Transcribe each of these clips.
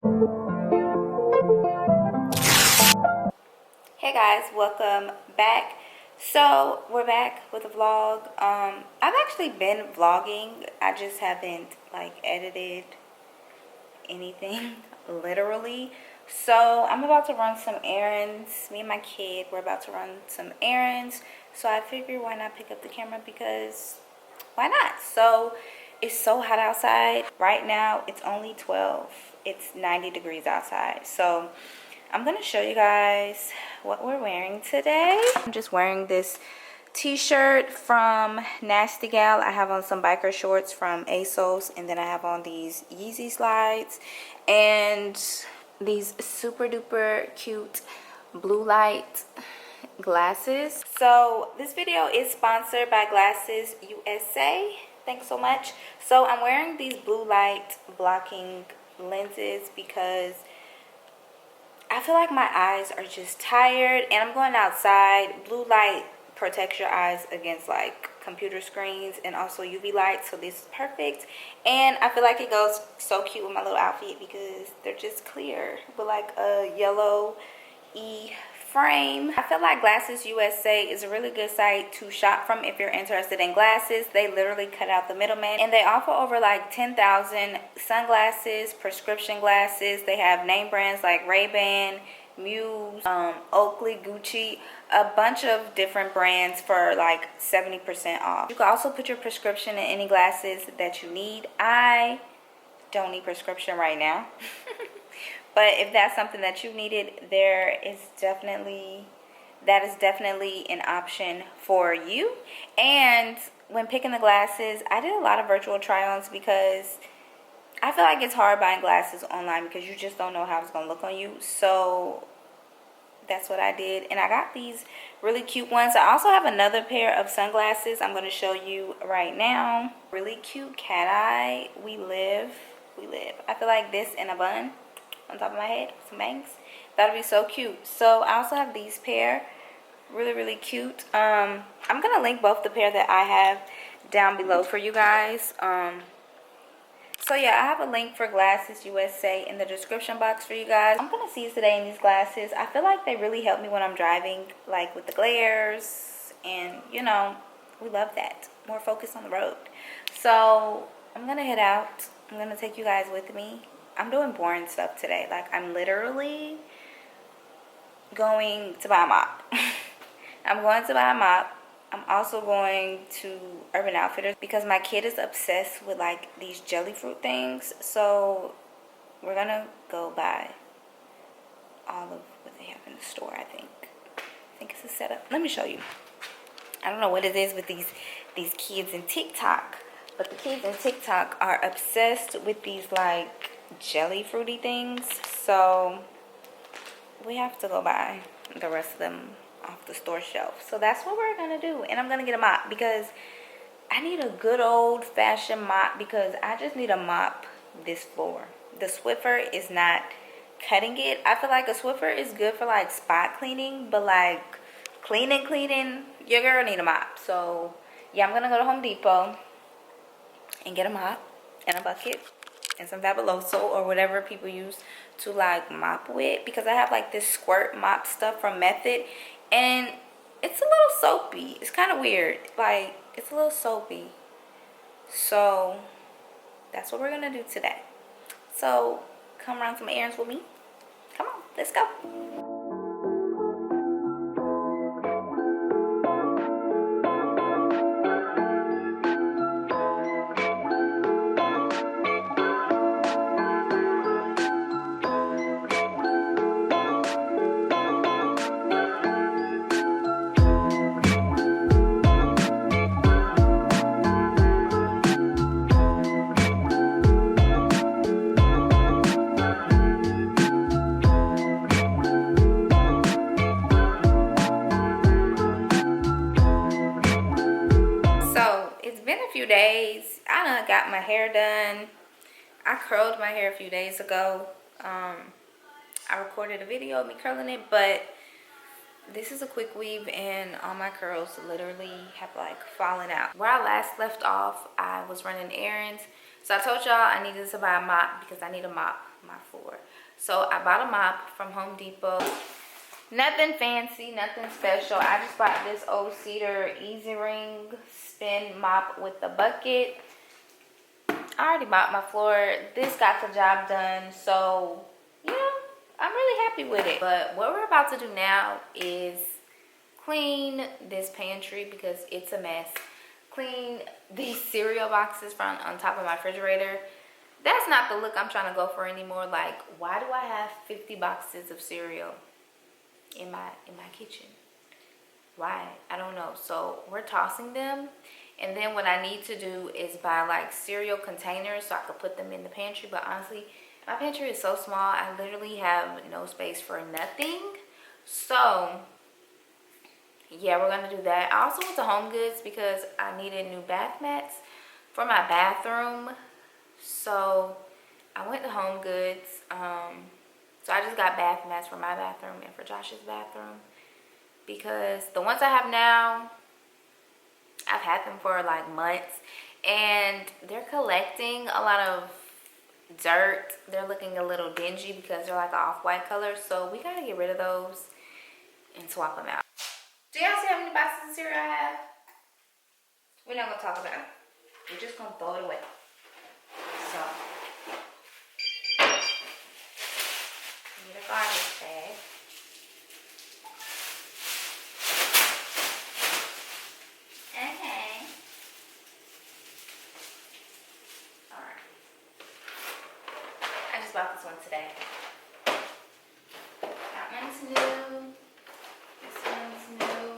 Hey guys, welcome back. So we're back with a vlog. I've actually been vlogging. I just haven't like edited anything literally. So I'm about to run some errands. Me and my kid, we're about to run some errands. So I figured why not pick up the camera, because why not? So it's so hot outside. Right now it's only 12. It's 90 degrees outside. So I'm gonna show you guys what we're wearing today. I'm just wearing this t-shirt from Nasty Gal. I have on some biker shorts from ASOS, and then I have on these Yeezy slides and these super duper cute blue light glasses. So this video is sponsored by Glasses USA. Thanks so much. So I'm wearing these blue light blocking lenses because I feel like my eyes are just tired, and I'm going outside. Blue light protects your eyes against like computer screens and also UV light, so this is perfect. And I feel like it goes so cute with my little outfit because they're just clear with like a yellow frame. I feel like Glasses USA is a really good site to shop from if you're interested in glasses. They literally cut out the middleman, and they offer over like 10,000 sunglasses, prescription glasses. They have name brands like Ray-Ban, Muse, Oakley, Gucci, a bunch of different brands for like 70% off. You can also put your prescription in any glasses that you need. I don't need prescription right now. But if that's something that you needed, that is definitely an option for you. And when picking the glasses, I did a lot of virtual try-ons because I feel like it's hard buying glasses online because you just don't know how it's going to look on you. So that's what I did. And I got these really cute ones. I also have another pair of sunglasses I'm going to show you right now. Really cute cat eye. We live. I feel like this in a bun on top of my head, some bangs. That'll be so cute. So I also have these pair, really cute. I'm gonna link both the pair that I have down below for you guys. So yeah, I have a link for Glasses USA in the description box for you guys. I'm gonna see you today in these glasses. I feel like they really help me when I'm driving, like with the glares, and you know, we love that. More focus on the road. So I'm gonna head out. I'm gonna take you guys with me. I'm doing boring stuff today. Like, I'm literally going to buy a mop. I'm going to buy a mop. I'm also going to Urban Outfitters because my kid is obsessed with like these jelly fruit things. So we're gonna go buy all of what they have in the store. I think it's a setup. Let me show you. I don't know what it is with these kids in TikTok, but the kids in TikTok are obsessed with these like jelly fruity things. So we have to go buy the rest of them off the store shelf. So that's what we're gonna do. And I'm gonna get a mop because I need a good old-fashioned mop, because I just need to mop this floor. The Swiffer is not cutting it. I feel like a Swiffer is good for like spot cleaning, but like cleaning, your girl need a mop. So yeah, I'm gonna go to Home Depot and get a mop and a bucket and some Fabuloso or whatever people use to like mop with, because I have like this squirt mop stuff from Method, and it's a little soapy. It's kind of weird, like it's a little soapy. So that's what we're gonna do today. So come run some errands with me. Come on, let's go. Few days. I done got my hair done. I curled my hair a few days ago. I recorded a video of me curling it, but this is a quick weave and all my curls literally have like fallen out. Where I last left off, I was running errands. So I told y'all I needed to buy a mop because I need a mop my floor. So I bought a mop from Home Depot. Nothing fancy, nothing special. I just bought this old cedar easy ring spin mop with the bucket. I already mopped my floor. This got the job done. So, yeah, I'm really happy with it. But what we're about to do now is clean this pantry because it's a mess. Clean these cereal boxes from on top of my refrigerator. That's not the look I'm trying to go for anymore. Like, why do I have 50 boxes of cereal in my kitchen? Why? I don't know. So we're tossing them, and then what I need to do is buy like cereal containers so I could put them in the pantry. But honestly, my pantry is so small, I literally have no space for nothing. So yeah, we're gonna do that. I also went to Home Goods because I needed new bath mats for my bathroom. So I went to Home Goods. So I just got bath mats for my bathroom and for Josh's bathroom, because the ones I have now, I've had them for like months and they're collecting a lot of dirt. They're looking a little dingy because they're like an off-white color. So we gotta get rid of those and swap them out. Do y'all see how many boxes of cereal I have? We're not gonna talk about it. We're just gonna throw it away. So, need a garbage bag. Okay. Alright. I just bought this one today. That one's new. This one's new.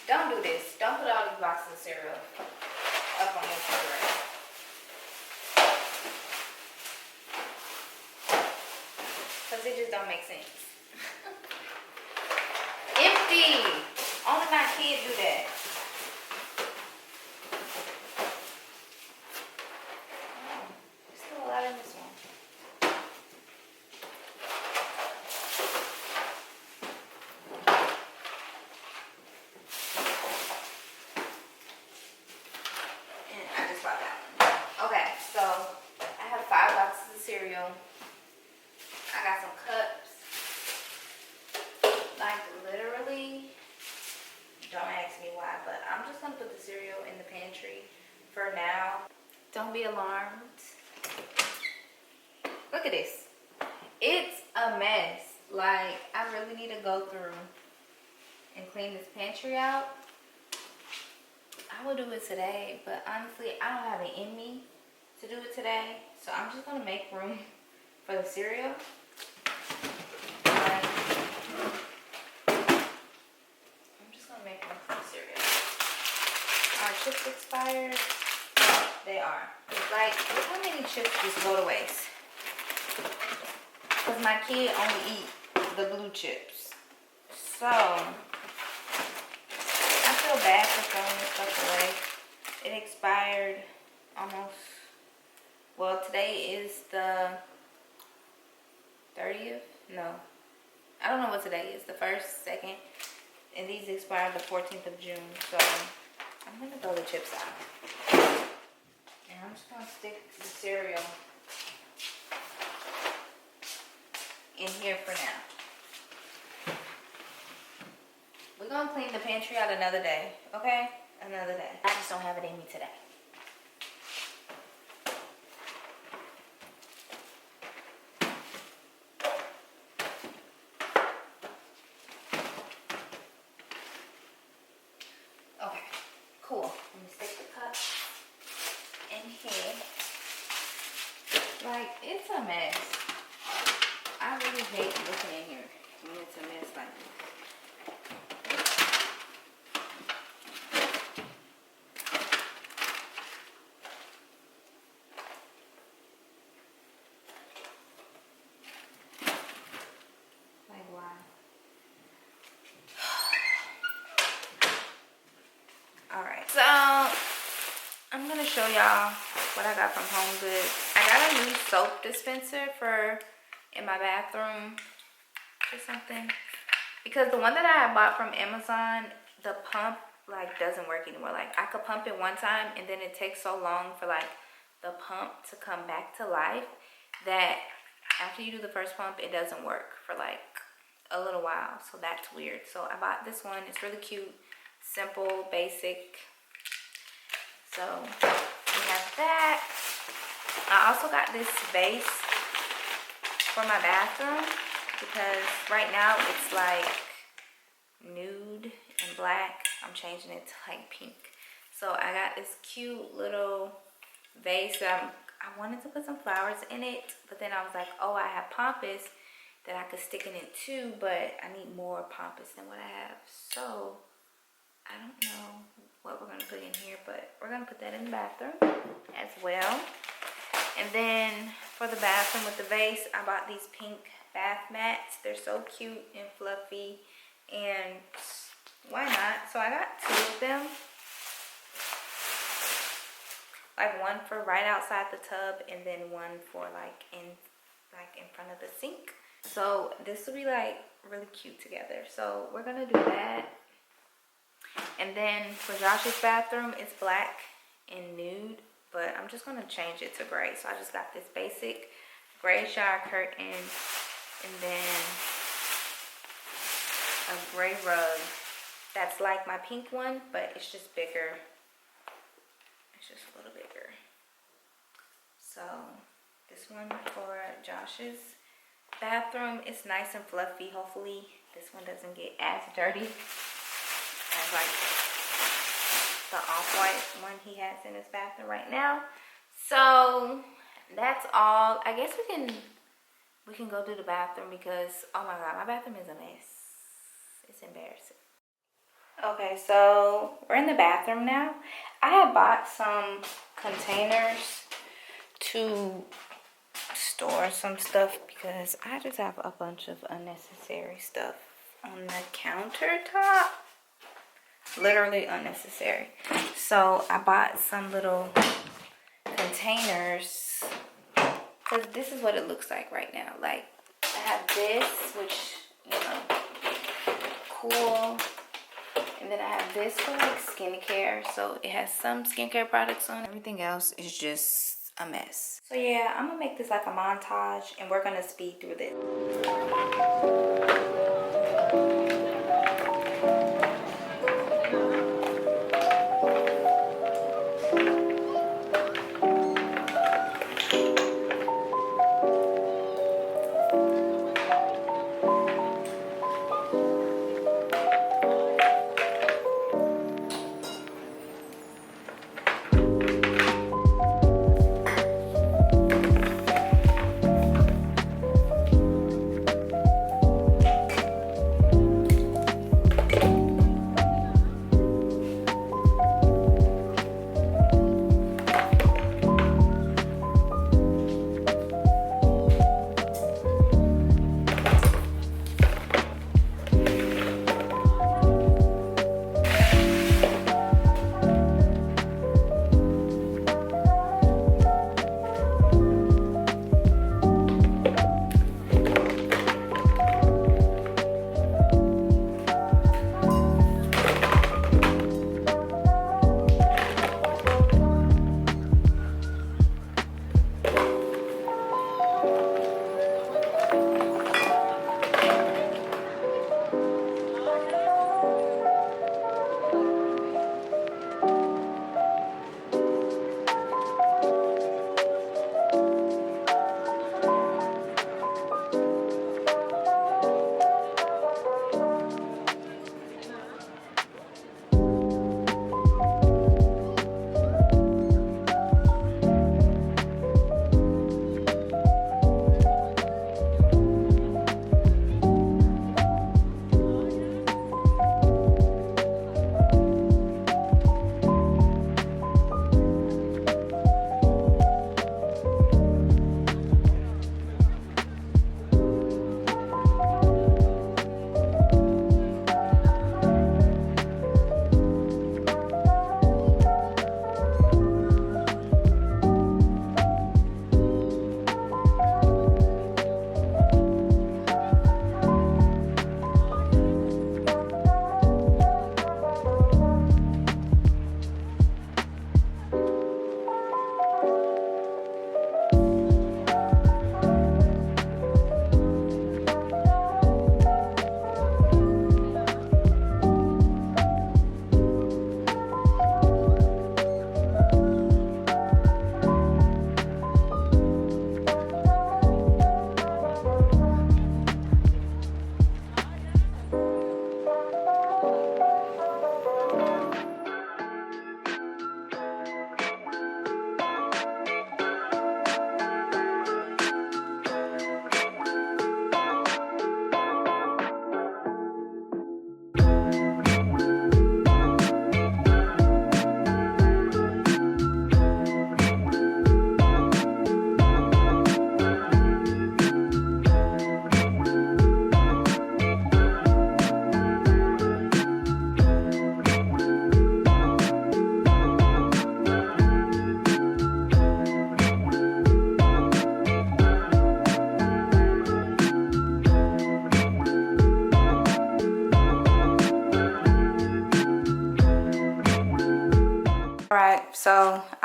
Don't do this. Don't put all these boxes of cereal up on your refrigerator. Because it just don't make sense. Empty! Only my kid do that. Oh, there's still a lot in this one. Okay, so I have 5 boxes of cereal. I got some cups. Like literally, don't ask me why, but I'm just gonna put the cereal in the pantry for now. Don't be alarmed. Look at this. It's a mess. Like, I really need to go through and clean this pantry out. I will do it today, but honestly, I don't have it in me to do it today. So I'm just gonna make room for the cereal. I'm just gonna make room for the cereal. Are chips expired? They are. Like, look how many chips just go to waste. Because my kid only eat the blue chips. So I feel bad for throwing this stuff away. It expired almost. Well, today is the 30th? No. I don't know what today is. The 1st, 2nd. And these expired the 14th of June. So I'm going to throw the chips out. And I'm just going to stick the cereal in here for now. We're going to clean the pantry out another day. Okay? Another day. I just don't have it in me today. Cool. Let me stick the cup in here. Like, it's a mess. I really hate looking in here when it's a mess like this. Like, why? Alright, so I'm gonna show y'all what I got from Home Goods. I got a new soap dispenser for in my bathroom or something, because the one that I had bought from Amazon, the pump like doesn't work anymore. Like I could pump it one time and then it takes so long for like the pump to come back to life that after you do the first pump, it doesn't work for like a little while. So that's weird. So I bought this one. It's really cute, simple, basic. So we have that. I also got this vase for my bathroom because right now it's like nude and black. I'm changing it to like pink. So I got this cute little vase that I wanted to put some flowers in it, but then I was like, oh, I have pampas that I could stick in it too, but I need more pampas than what I have. So I don't know what we're gonna put in here, but we're gonna put that in the bathroom as well. And then for the bathroom with the vase, I bought these pink bath mats. They're so cute and fluffy, and why not? So I got 2 of them. Like one for right outside the tub and then one for like in front of the sink. So this will be like really cute together. So we're gonna do that. And then for Josh's bathroom, it's black and nude, but I'm just gonna change it to gray. So I just got this basic gray shower curtain and then a gray rug that's like my pink one, but it's just bigger. It's just a little bigger. So this one for Josh's bathroom is nice and fluffy. Hopefully this one doesn't get as dirty as like the off-white one he has in his bathroom right now. So that's all. I guess we can go do the bathroom because oh my god, my bathroom is a mess. It's embarrassing. Okay, so we're in the bathroom now. I had bought some containers to store some stuff because I just have a bunch of unnecessary stuff on the countertop. Literally unnecessary. So I bought some little containers because this is what it looks like right now. Like I have this, which, you know, cool. And then I have this for like skincare. So it has some skincare products on. Everything else is just a mess. So yeah, I'm gonna make this like a montage and we're gonna speed through this.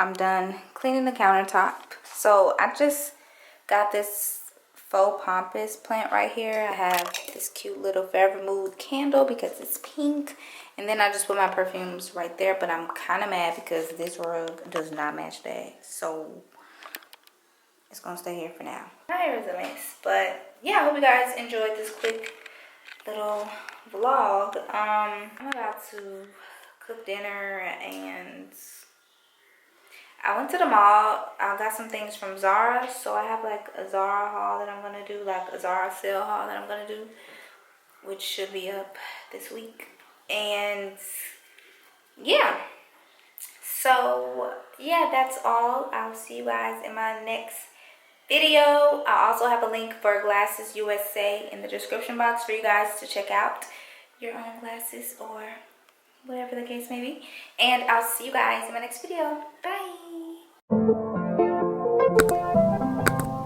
I'm done cleaning the countertop. So I just got this faux pompous plant right here. I have this cute little Forever Mood candle because it's pink. And then I just put my perfumes right there. But I'm kind of mad because this rug does not match that. So it's going to stay here for now. My hair is a mess. But yeah, I hope you guys enjoyed this quick little vlog. I'm about to cook dinner and I went to the mall. I got some things from Zara, so I have like a Zara haul that I'm gonna do, like a Zara sale haul that I'm gonna do, which should be up this week. And yeah, so yeah, that's all. I'll see you guys in my next video. I also have a link for Glasses USA in the description box for you guys to check out your own glasses or whatever the case may be. And I'll see you guys in my next video. Bye.